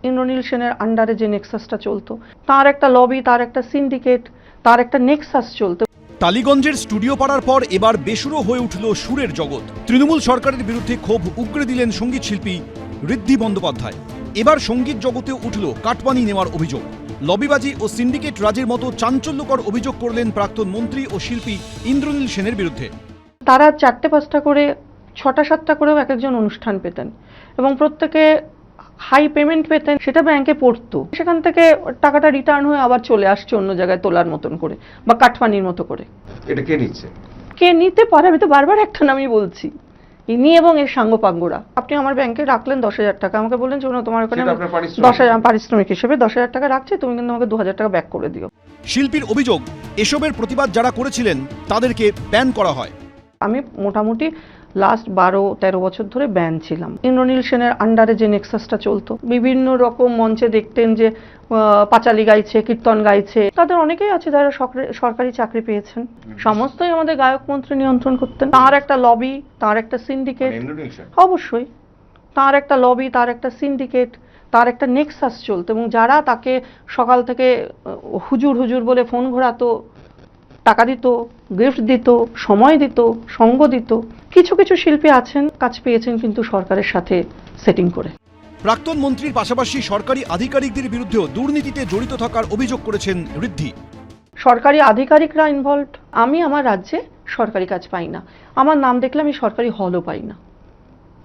ইন্দ্রনীল সেনের আন্ডারে যে নেক্সাসটা চলতো, তার একটা লবি, তার একটা সিন্ডিকেট, তার একটা নেক্সাস চলতো। টালিগঞ্জের স্টুডিও পাড়ার পর এবার বেসুরো হয়ে উঠল সুরের জগৎ। তৃণমূল সরকারের বিরুদ্ধে ক্ষোভ উগরে দিলেন সঙ্গীত শিল্পী ঋদ্ধি বন্দ্যোপাধ্যায়। এবার সঙ্গীত জগতেও উঠল কাটমানি নেওয়ার অভিযোগ। লবিবাজি ও সিন্ডিকেট রাজের মতো চাঞ্চল্যকর অভিযোগ করলেন প্রাক্তন মন্ত্রী ও শিল্পী ইন্দ্রনীল সেনের বিরুদ্ধে। তারা 4-5টা করে 6টা-7টা করেও এক একজন অনুষ্ঠান পেতেন এবং প্রত্যেকে হাই পেমেন্ট পেতেন, সেটা ব্যাংকে পড়তো, সেখান থেকে টাকাটা রিটার্ন হয়ে আবার চলে আসছে অন্য জায়গায় তোলার মতন করে বা কাটমানির মতো করে। এটা কে নিচ্ছে? কে নিতে পারে? আমি তো বারবার একটা নামই বলছি, ইনি এবং এর সাঙ্গপাঙ্গরা। আপনি আমার ব্যাংকে রাখলেন 10,000 টাকা, আমাকে বললেন যে তোমার ওখানে 10,000 পারিশ্রমিক হিসেবে 10,000 টাকা রাখছি, তুমি কিন্তু আমাকে 2,000 টাকা ব্যাক করে দিও। শিল্পীর অভিযোগ, এসবের প্রতিবাদ যারা করেছিলেন তাদেরকে ব্যান করা হয়। আমি মোটামুটি লাস্ট 12-13 বছর ধরে ব্যান ছিলাম। ইন্দ্রনীল সেনের আন্ডারে যে নেক্সাসটা চলতো, বিভিন্ন রকম মঞ্চে দেখতেন যে পাঁচালি গাইছে, কীর্তন গাইছে, তাদের অনেকেই আছে যারা সরকারি চাকরি পেয়েছেন। সমস্তই আমাদের গায়ক মন্ত্রী নিয়ন্ত্রণ করতেন। তার একটা লবি, তার একটা সিন্ডিকেট, অবশ্যই তার একটা লবি, তার একটা সিন্ডিকেট, তার একটা নেক্সাস চলতো এবং যারা তাকে সকাল থেকে হুজুর হুজুর বলে ফোন ঘোরাতো, টাকা দিত, গিফট দিত, সময় দিত, সঙ্গ দিত। কিছু কিছু শিল্পী আছেন কাজ পেয়েছেন কিন্তু সরকারের সাথে সেটিং করে। প্রাক্তন মন্ত্রীর পাশাপাশি সরকারি আধিকারিকদের বিরুদ্ধেও দুর্নীতিতে জড়িত থাকার অভিযোগ করেছেন ঋদ্ধি। সরকারি আধিকারিকরা ইনভলভড। আমি আমার রাজ্যে সরকারি কাজ পাই না, আমার নাম দেখলে আমি সরকারি হলও পাই না,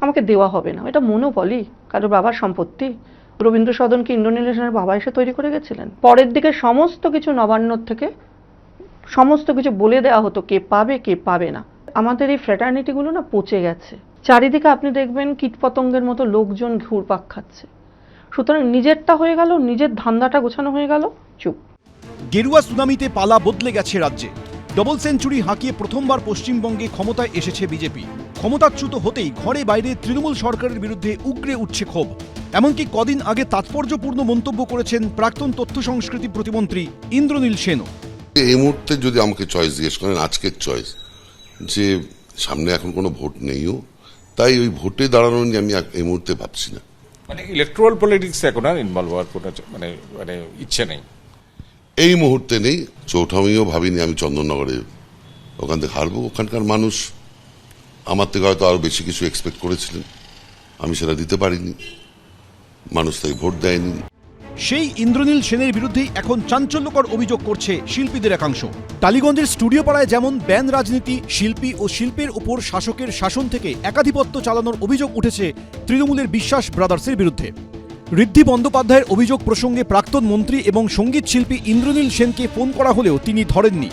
আমাকে দেওয়া হবে না। এটা মনোপলি, কারোর বাবার সম্পত্তি। রবীন্দ্র সদনকে ইন্দ্রনীল সেনের বাবা এসে তৈরি করে গেছিলেন। পরের দিকে সমস্ত কিছু নবান্নর থেকে সমস্ত কিছু বলে দেওয়া হতো কে পাবে কে পাবে না। আমাদের এই ফ্র্যাটার্নিটিগুলো না পচে গেছে। চারিদিকে আপনি দেখবেন কীটপতঙ্গের মতো লোকজন ঘুরপাক খাচ্ছে। সুতরাং নিজেরটা হয়ে গেল, নিজের ধান্দাটা গোছানো হয়ে গেল, চুপ। গেরুয়া সুনামিতে পালা বদলে গেছে রাজ্যে। ডবল সেঞ্চুরি হাঁকিয়ে প্রথমবার পশ্চিমবঙ্গে ক্ষমতায় এসেছে বিজেপি। ক্ষমতাচ্যুত হতেই ঘরে বাইরে তৃণমূল সরকারের বিরুদ্ধে উগরে উঠছে ক্ষোভ। এমনকি কদিন আগে তাৎপর্যপূর্ণ মন্তব্য করেছেন প্রাক্তন তথ্য সংস্কৃতি প্রতিমন্ত্রী ইন্দ্রনীল সেনও। এই মুহূর্তে যদি আমাকে চয়েস জিজ্ঞেস করেন, আজকের চয়েস, যে সামনে এখন কোনো ভোট নেইও, তাই ওই ভোটে দাঁড়ানো নিয়ে আমি এই মুহূর্তে ভাবছি না। মানে ইলেকট্রাল পলিটিক্স এখন আর ইনভলভ হওয়ার কোনো মানে ইচ্ছে নেই এই মুহূর্তে নেই। চৌঠামিও ভাবিনি আমি চন্দননগরে ওখান থেকে হারবো। ওখানকার মানুষ আমার থেকে হয়তো আরো বেশি কিছু এক্সপেক্ট করেছিলেন, আমি সেটা দিতে পারিনি, মানুষ তাই ভোট দেয়নি। সেই ইন্দ্রনীল সেনের বিরুদ্ধেই এখন চাঞ্চল্যকর অভিযোগ করছে শিল্পীদের একাংশ। টালিগঞ্জের স্টুডিও পাড়ায় যেমন ব্যান রাজনীতি, শিল্পী ও শিল্পের উপর শাসকের শাসন থেকে একাধিপত্য চালানোর অভিযোগ উঠেছে তৃণমূলের বিশ্বাস ব্রাদার্সের বিরুদ্ধে। ঋদ্ধি বন্দ্যোপাধ্যায়ের অভিযোগ প্রসঙ্গে প্রাক্তন মন্ত্রী এবং সঙ্গীত শিল্পী ইন্দ্রনীল সেনকে ফোন করা হলেও তিনি ধরেননি,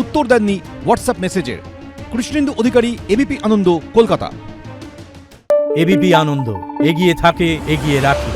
উত্তর দেননি হোয়াটসঅ্যাপ মেসেজের। কৃষ্ণেন্দু অধিকারী, এবিপি আনন্দ, কলকাতা। এবিপি আনন্দ, এগিয়ে থাকে, এগিয়ে রাখে।